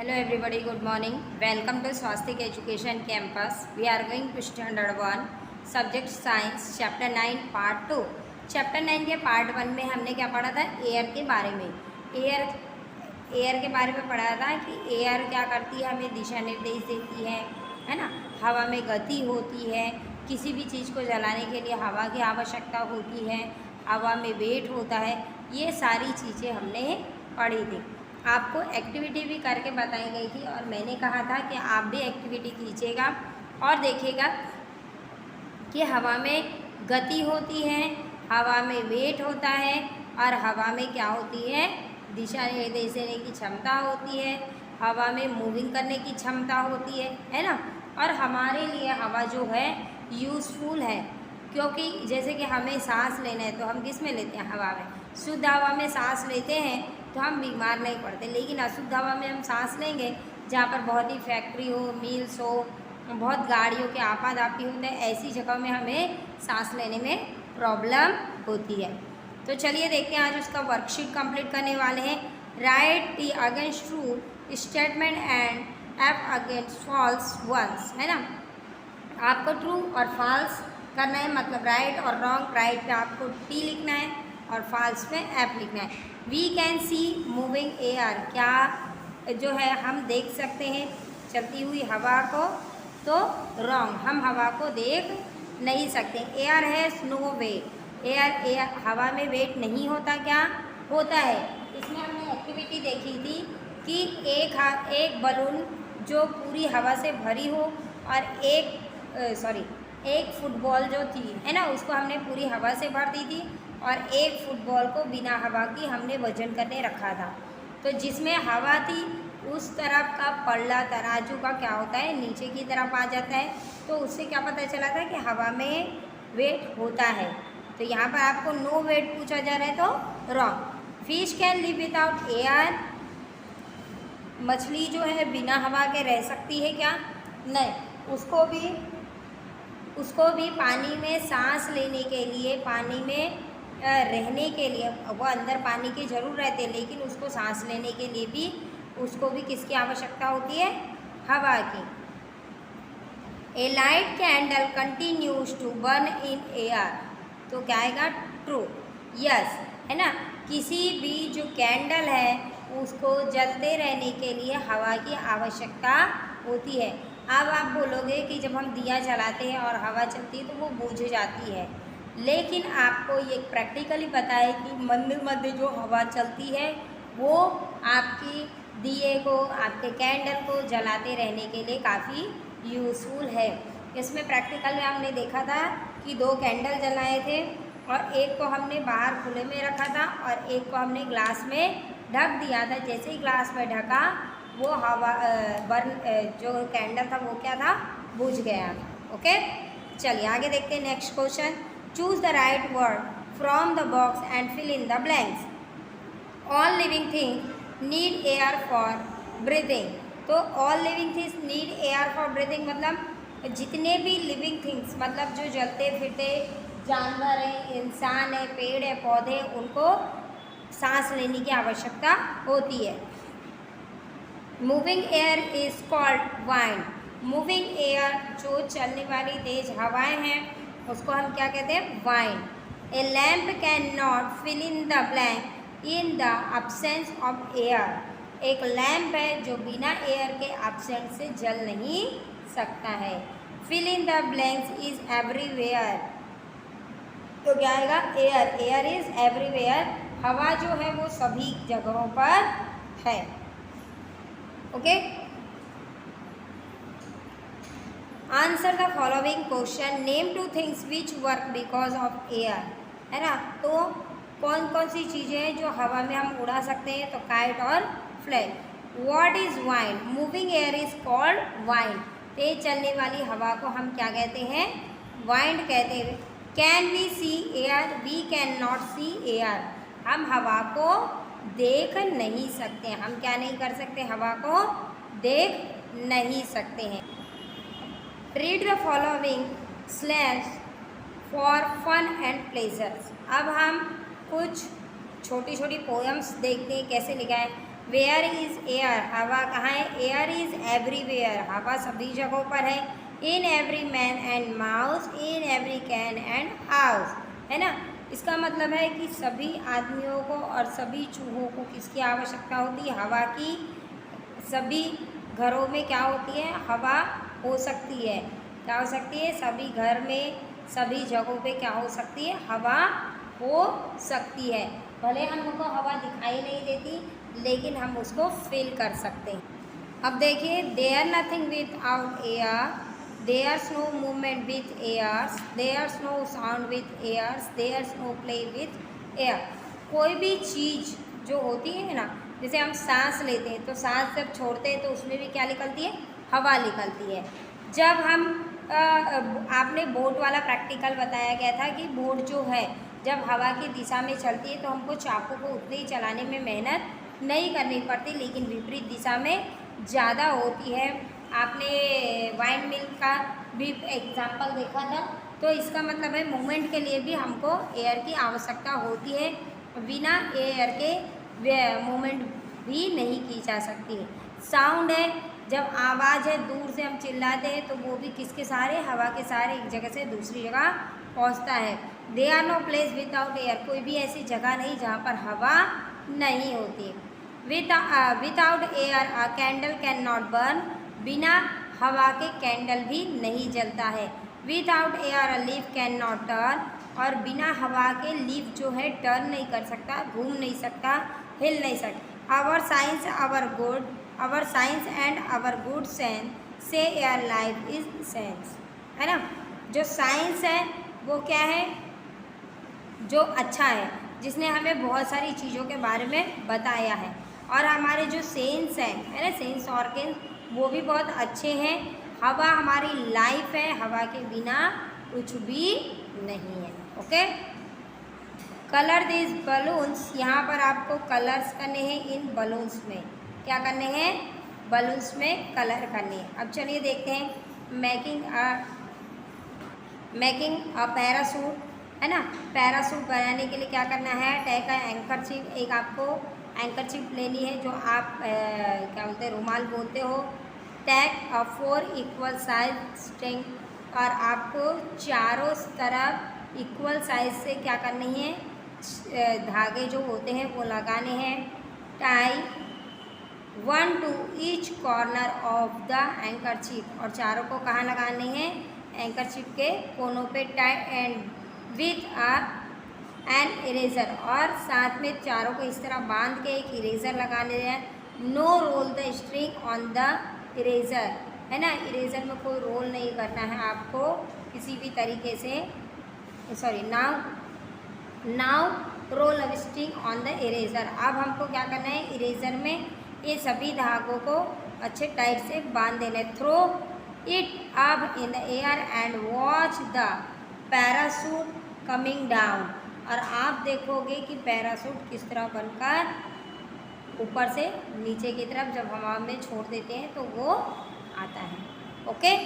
Hello everybody, good morning. Welcome to Swastik Education Campus. We are going to standard 1, subject science, chapter 9, part 2. Chapter 9 के part 1 में हमने क्या पढ़ा था? Air के बारे में। एयर के बारे में पढ़ा था कि एयर क्या करती है, हमें दिशा निर्देश देती है ना। हवा में गति होती है, किसी भी चीज़ को जलाने के लिए हवा की आवश्यकता होती है, हवा में वेट होता है, ये सारी चीज़ें हमने पढ़ी थी। आपको एक्टिविटी भी करके बताई गई थी और मैंने कहा था कि आप भी एक्टिविटी कीजिएगा और देखिएगा कि हवा में गति होती है, हवा में वेट होता है और हवा में क्या होती है, दिशा निर्देश देने की क्षमता होती है, हवा में मूविंग करने की क्षमता होती है ना। और हमारे लिए हवा जो है यूज़फुल है, क्योंकि जैसे कि हमें सांस लेना है तो हम किस में लेते हैं? हवा में। शुद्ध हवा में सांस लेते हैं तो हम बीमार नहीं पड़ते, लेकिन अशुद्ध हवा में हम सांस लेंगे जहाँ पर बहुत ही फैक्ट्री हो, मिल्स हो, बहुत गाड़ियों के आपाधापी होते हैं, ऐसी जगह में हमें सांस लेने में प्रॉब्लम होती है। तो चलिए देखते हैं, आज उसका वर्कशीट कंप्लीट करने वाले हैं। Write T against true statement and F against false ones, है ना। आपको ट्रू और फॉल्स करना है, मतलब राइट और रॉन्ग। राइट पे आपको टी लिखना है और फॉल्स पे एफ लिखना है। We can see moving air, क्या जो है हम देख सकते हैं चलती हुई हवा को, तो रॉन्ग, हम हवा को देख नहीं सकते। एयर है नो वेट, एयर हवा में वेट नहीं होता, क्या होता है? इसमें हमने एक्टिविटी देखी थी कि एक बलून जो पूरी हवा से भरी हो और एक फुटबॉल जो थी, है ना, उसको हमने पूरी हवा से भर दी थी और एक फुटबॉल को बिना हवा की हमने वजन करने रखा था। तो जिसमें हवा थी उस तरफ का पल्ला तराजू का क्या होता है, नीचे की तरफ आ जाता है। तो उससे क्या पता चला था कि हवा में वेट होता है। तो यहाँ पर आपको नो वेट पूछा जा रहा है तो wrong. Fish can live without air, मछली जो है बिना हवा के रह सकती है क्या? नहीं, उसको भी पानी में सांस लेने के लिए, पानी में रहने के लिए, वो अंदर पानी की ज़रूर रहते हैं, लेकिन उसको सांस लेने के लिए भी उसको भी किसकी आवश्यकता होती है? हवा की। A light candle continues to burn in air, तो क्या आएगा? ट्रू, यस, है ना। किसी भी जो कैंडल है उसको जलते रहने के लिए हवा की आवश्यकता होती है। अब आप बोलोगे कि जब हम दिया जलाते हैं और हवा चलती है तो वो बुझ जाती है, लेकिन आपको ये प्रैक्टिकली पता है कि मंद मध्य जो हवा चलती है वो आपकी दिए को, आपके कैंडल को जलाते रहने के लिए काफ़ी यूज़फुल है। इसमें प्रैक्टिकल में हमने देखा था कि 2 कैंडल जलाए थे और एक को हमने बाहर खुले में रखा था और एक को हमने ग्लास में ढक दिया था। जैसे ही ग्लास में ढका वो हवा जो कैंडल था वो क्या था? बुझ गया। ओके, चलिए आगे देखते हैं। Next question, choose the right word from the box and fill in the blanks. All living things need air for breathing, तो all living things need air for breathing मतलब जितने भी लिविंग थिंग्स, मतलब जो जलते फिरते जानवर हैं, इंसान है, पेड़ है, पौधे, उनको सांस लेने की आवश्यकता होती है। Moving air is called wind, moving air जो चलने वाली तेज हवाएं हैं उसको हम क्या कहते हैं? Wind. A lamp can not fill in the blank in the absence of air, एक लैम्प है जो बिना एयर के एब्सेंस से जल नहीं सकता है। Fill in the blanks is everywhere, तो क्या आएगा? एयर, एयर इज एवरीवेयर, हवा जो है वो सभी जगहों पर है। Okay, answer the following question, name 2 things which work because of air, है ना। तो कौन कौन सी चीज़ें हैं जो हवा में हम उड़ा सकते हैं? तो काइट और flag. What is wind? Moving air is called wind, तेज चलने वाली हवा को हम क्या कहते हैं? वाइंड कहते हैं। Can we see air? We can not see air, हम हवा को देख नहीं सकते। हम क्या नहीं कर सकते? हवा को देख नहीं सकते हैं। Read the following slash for fun and pleasures. अब हम कुछ छोटी छोटी पोएम्स देखते हैं कैसे लिखा है। वेयर इज एयर, हवा कहाँ है? एयर इज एवरीवेयर, हवा सभी जगहों पर है। In every man and mouse, in every can and house, है ना। इसका मतलब है कि सभी आदमियों को और सभी चूहों को किसकी आवश्यकता होती है? हवा की। सभी घरों में क्या होती है? हवा हो सकती है। क्या हो सकती है? सभी घर में, सभी जगहों पे क्या हो सकती है? हवा हो सकती है। भले हमको हवा दिखाई नहीं देती, लेकिन हम उसको फील कर सकते हैं। अब देखिए, there nothing without air, there's no movement with airs, there's no sound with airs, there's no play with air. कोई भी चीज़ जो होती है ना, जैसे हम सांस लेते हैं तो सांस जब छोड़ते हैं तो उसमें भी क्या निकलती है? हवा निकलती है। जब हम आपने बोट वाला प्रैक्टिकल बताया गया था कि बोट जो है जब हवा की दिशा में चलती है तो हमको चाकू को उतनी ही चलाने में मेहनत नहीं करनी पड़ती, लेकिन विपरीत दिशा में ज़्यादा होती है। आपने वाइन मिल का भी एग्जाम्पल देखा था। तो इसका मतलब है मूवमेंट के लिए भी हमको एयर की आवश्यकता होती है, बिना एयर के मूवमेंट भी नहीं की जा सकती है। साउंड है, जब आवाज़ है दूर से हम चिल्लाते हैं तो वो भी किसके सहारे? हवा के सहारे एक जगह से दूसरी जगह पहुंचता है। They are no place without air, कोई भी ऐसी जगह नहीं जहाँ पर हवा नहीं होती। Without air a candle can not burn, बिना हवा के कैंडल भी नहीं जलता है। Without air a leaf can not turn, और बिना हवा के लीफ जो है टर्न नहीं कर सकता, घूम नहीं सकता, हिल नहीं सकता। Our science our good, our science and our good sense से एयर लाइफ इज सेंस, है ना। जो साइंस है वो क्या है? जो अच्छा है, जिसने हमें बहुत सारी चीज़ों के बारे में बताया है। और हमारे जो सेंस है ना, सेंस ऑर्गन, वो भी बहुत अच्छे हैं। हवा हमारी लाइफ है, हवा के बिना कुछ भी नहीं है। ओके, कलर दिस बलून्स, यहाँ पर आपको कलर्स करने हैं इन बलून्स में। क्या करने हैं? बलून्स में कलर करने हैं। अब चलिए देखते हैं। मेकिंग अ पैरासूट, है ना। पैरासूट बनाने के लिए क्या करना है? टेक अ एंकरचीफ, एक आपको एंकरचीफ लेनी है जो आप क्या बोलते हैं, रुमाल बोलते हो। Take a 4 equal size string, और आपको चारों तरफ इक्वल साइज से क्या करनी है? धागे जो होते हैं वो लगाने हैं। Tie 1 to each corner of the handkerchief, और चारों को कहाँ लगाने हैं? एंकरचीफ के कोनों पे। Tie and with an eraser, और साथ में चारों को इस तरह बांध के एक इरेजर लगाने हैं। Now roll the string on the eraser, है ना। इरेजर में कोई रोल नहीं करना है आपको किसी भी तरीके से। Sorry, now roll a string on the eraser. अब हमको क्या करना है? इरेजर में ये सभी धागों को अच्छे टाइट से बांध देना। Throw it up in the air and watch the parachute coming down, और आप देखोगे कि पैरासूट किस तरह बनकर ऊपर से नीचे की तरफ जब हवा में छोड़ देते हैं तो वो आता है। ओके,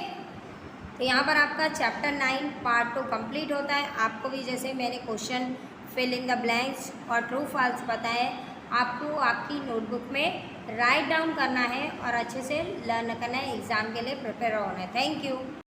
तो यहाँ पर आपका चैप्टर 9 पार्ट 2 कंप्लीट होता है। आपको भी जैसे मैंने question fill in the blanks और ट्रू फॉल्स बताए, आपको आपकी नोटबुक में राइट डाउन करना है और अच्छे से लर्न करना है, एग्ज़ाम के लिए प्रिपेयर होना है। Thank you.